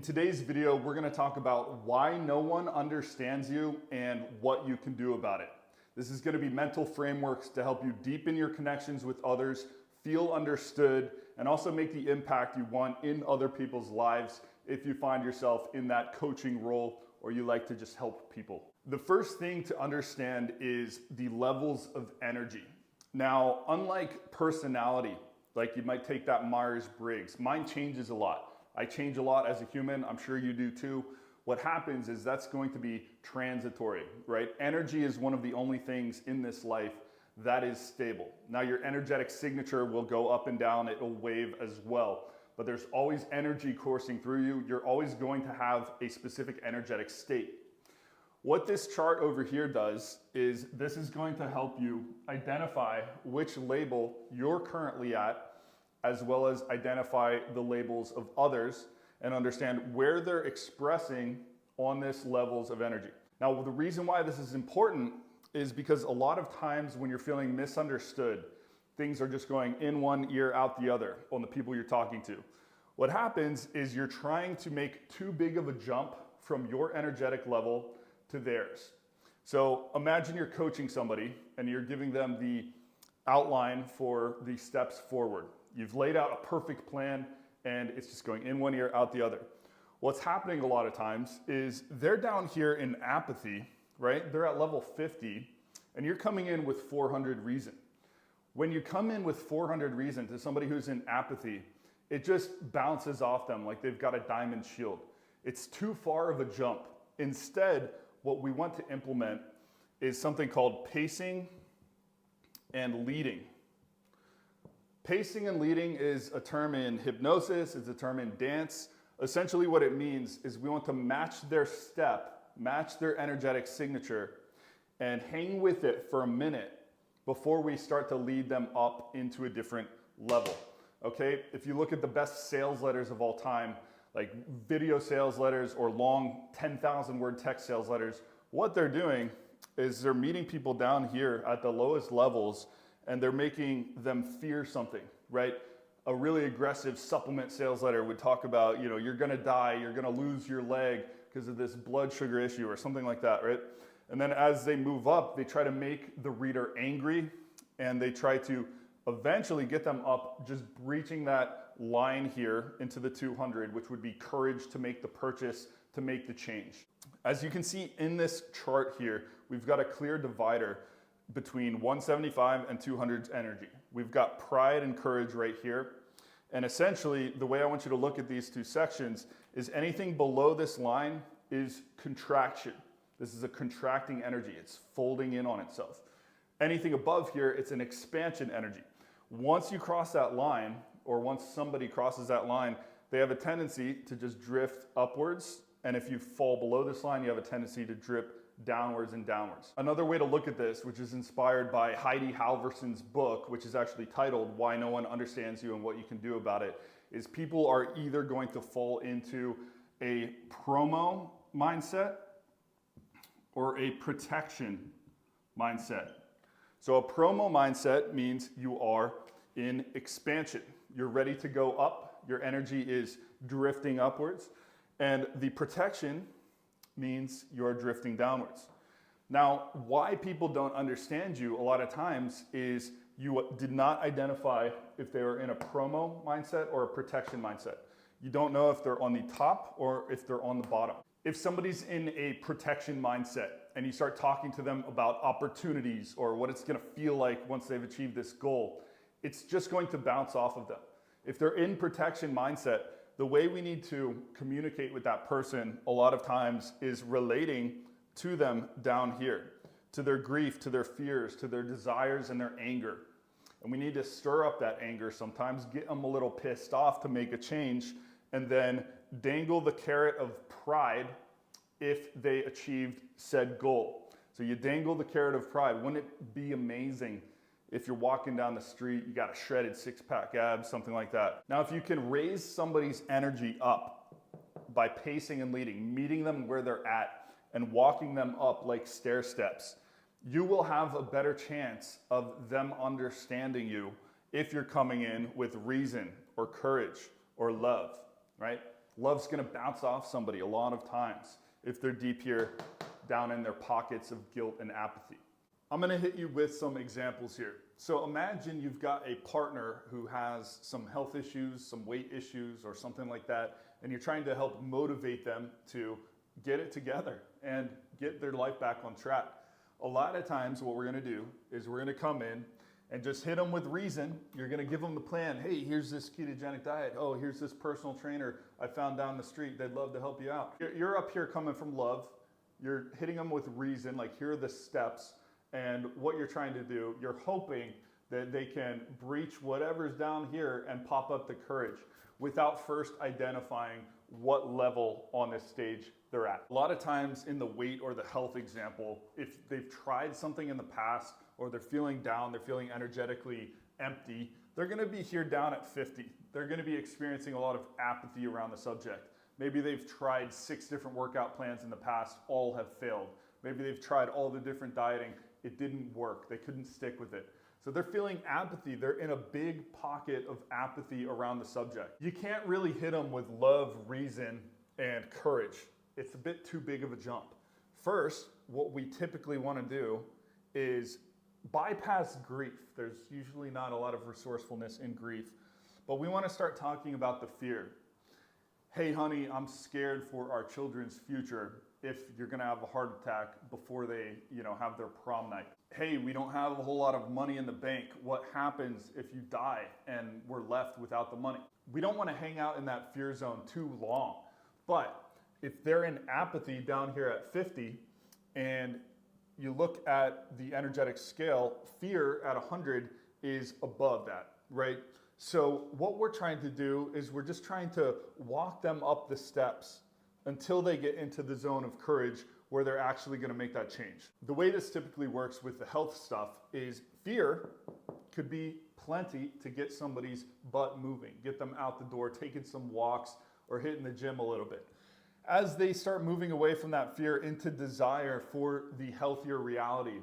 today's video, we're going to talk about why no one understands you and what you can do about it. This is going to be mental frameworks to help you deepen your connections with others, feel understood, and also make the impact you want in other people's lives if you find yourself in that coaching role or you like to just help people. The first thing to understand is the levels of energy. Now, unlike personality, like you might take that Myers-Briggs, mine changes a lot. I change a lot as a human, I'm sure you do too. What happens is that's going to be transitory, right? Energy is one of the only things in this life that is stable. Now your energetic signature will go up and down, it'll wave as well, but there's always energy coursing through you. You're always going to have a specific energetic state. What this chart over here does is this is going to help you identify which label you're currently at, as well as identify the labels of others and understand where they're expressing on this levels of energy. Now, the reason why this is important is because a lot of times when you're feeling misunderstood, things are just going in one ear, out the other on the people you're talking to. What happens is you're trying to make too big of a jump from your energetic level to theirs. So imagine you're coaching somebody and you're giving them the outline for the steps forward. You've laid out a perfect plan and it's just going in one ear, out the other. What's happening a lot of times is they're down here in apathy, right? They're at level 50 and you're coming in with 400 reason. When you come in with 400 reason to somebody who's in apathy, it just bounces off them like they've got a diamond shield. It's too far of a jump. Instead, what we want to implement is something called pacing and leading. Pacing and leading is a term in hypnosis, it's a term in dance. Essentially what it means is we want to match their step, match their energetic signature, and hang with it for a minute before we start to lead them up into a different level. Okay, if you look at the best sales letters of all time, like video sales letters or long 10,000 word text sales letters, what they're doing is they're meeting people down here at the lowest levels and they're making them fear something, right? A really aggressive supplement sales letter would talk about, you know, you're gonna die, you're gonna lose your leg because of this blood sugar issue or something like that, right? And then as they move up, they try to make the reader angry and they try to eventually get them up, just breaching that line here into the 200, which would be courage to make the purchase, to make the change. As you can see in this chart here, we've got a clear divider between 175 and 200's energy. We've got pride and courage right here. And essentially, the way I want you to look at these two sections is anything below this line is contraction. This is a contracting energy. It's folding in on itself. Anything above here, it's an expansion energy. Once you cross that line, or once somebody crosses that line, they have a tendency to just drift upwards. And if you fall below this line, you have a tendency to drip downwards and downwards. Another way to look at this, which is inspired by Heidi Halverson's book, which is actually titled Why No One Understands You and What You Can Do About It, is people are either going to fall into a promo mindset or a protection mindset. So a promo mindset means you are in expansion. You're ready to go up. Your energy is drifting upwards. And the protection means you're drifting downwards. Now, why people don't understand you a lot of times is you did not identify if they were in a promo mindset or a protection mindset. You don't know if they're on the top or if they're on the bottom. If somebody's in a protection mindset and you start talking to them about opportunities or what it's gonna feel like once they've achieved this goal, it's just going to bounce off of them. If they're in protection mindset, the way we need to communicate with that person a lot of times is relating to them down here, to their grief, to their fears, to their desires and their anger. And we need to stir up that anger sometimes, get them a little pissed off to make a change, and then dangle the carrot of pride if they achieved said goal. So you dangle the carrot of pride. Wouldn't it be amazing if you're walking down the street, you got a shredded six-pack abs, something like that. Now, if you can raise somebody's energy up by pacing and leading, meeting them where they're at and walking them up like stair steps, you will have a better chance of them understanding you if you're coming in with reason or courage or love, right? Love's gonna bounce off somebody a lot of times if they're deep here down in their pockets of guilt and apathy. I'm gonna hit you with some examples here. So imagine you've got a partner who has some health issues, some weight issues, or something like that, and you're trying to help motivate them to get it together and get their life back on track. A lot of times what we're gonna do is we're gonna come in and just hit them with reason. You're gonna give them the plan. Hey, here's this ketogenic diet. Oh, here's this personal trainer I found down the street. They'd love to help you out. You're up here coming from love. You're hitting them with reason, like here are the steps. And what you're trying to do, you're hoping that they can breach whatever's down here and pop up the courage without first identifying what level on this stage they're at. A lot of times in the weight or the health example, if they've tried something in the past or they're feeling down, they're feeling energetically empty, they're gonna be here down at 50. They're gonna be experiencing a lot of apathy around the subject. Maybe they've tried 6 different workout plans in the past, all have failed. Maybe they've tried all the different dieting, it didn't work, they couldn't stick with it. So they're feeling apathy, they're in a big pocket of apathy around the subject. You can't really hit them with love, reason, and courage. It's a bit too big of a jump. First, what we typically wanna do is bypass grief. There's usually not a lot of resourcefulness in grief, but we wanna start talking about the fear. Hey honey, I'm scared for our children's future if you're gonna have a heart attack before they, have their prom night. Hey, we don't have a whole lot of money in the bank. What happens if you die and we're left without the money? We don't wanna hang out in that fear zone too long, but if they're in apathy down here at 50 and you look at the energetic scale, fear at 100 is above that, right? So what we're trying to do is we're just trying to walk them up the steps until they get into the zone of courage where they're actually gonna make that change. The way this typically works with the health stuff is fear could be plenty to get somebody's butt moving, get them out the door, taking some walks or hitting the gym a little bit. As they start moving away from that fear into desire for the healthier reality,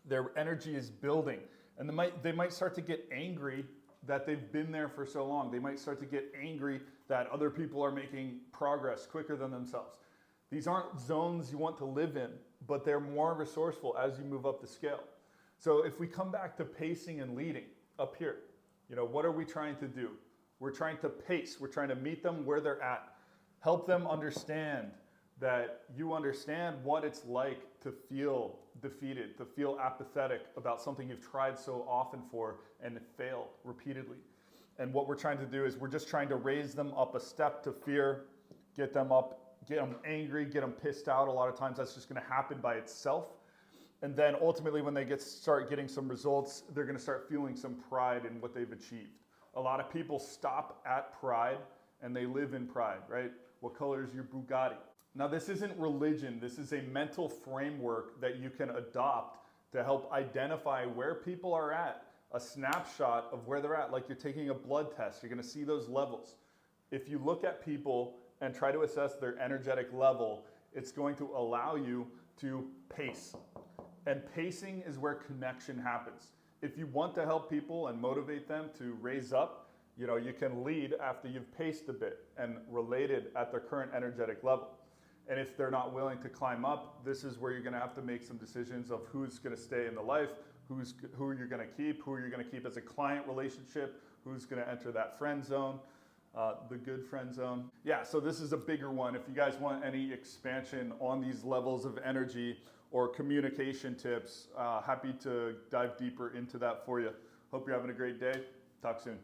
their energy is building and they might start to get angry that they've been there for so long. They might start to get angry that other people are making progress quicker than themselves. These aren't zones you want to live in, but they're more resourceful as you move up the scale. So if we come back to pacing and leading up here, what are we trying to do? We're trying to pace. We're trying to meet them where they're at. Help them understand that you understand what it's like to feel defeated, to feel apathetic about something you've tried so often for and fail repeatedly. And what we're trying to do is we're just trying to raise them up a step to fear, get them up, get them angry, get them pissed out. A lot of times that's just gonna happen by itself. And then ultimately when they start getting some results, they're gonna start feeling some pride in what they've achieved. A lot of people stop at pride and they live in pride, right? What color is your Bugatti? Now this isn't religion, this is a mental framework that you can adopt to help identify where people are at, a snapshot of where they're at, like you're taking a blood test, you're gonna see those levels. If you look at people and try to assess their energetic level, it's going to allow you to pace. And pacing is where connection happens. If you want to help people and motivate them to raise up, you can lead after you've paced a bit and related at their current energetic level. And if they're not willing to climb up, this is where you're gonna have to make some decisions of who's gonna stay in the life, who you're gonna keep, who you're gonna keep as a client relationship, who's gonna enter that friend zone, the good friend zone. Yeah, so this is a bigger one. If you guys want any expansion on these levels of energy or communication tips, happy to dive deeper into that for you. Hope you're having a great day. Talk soon.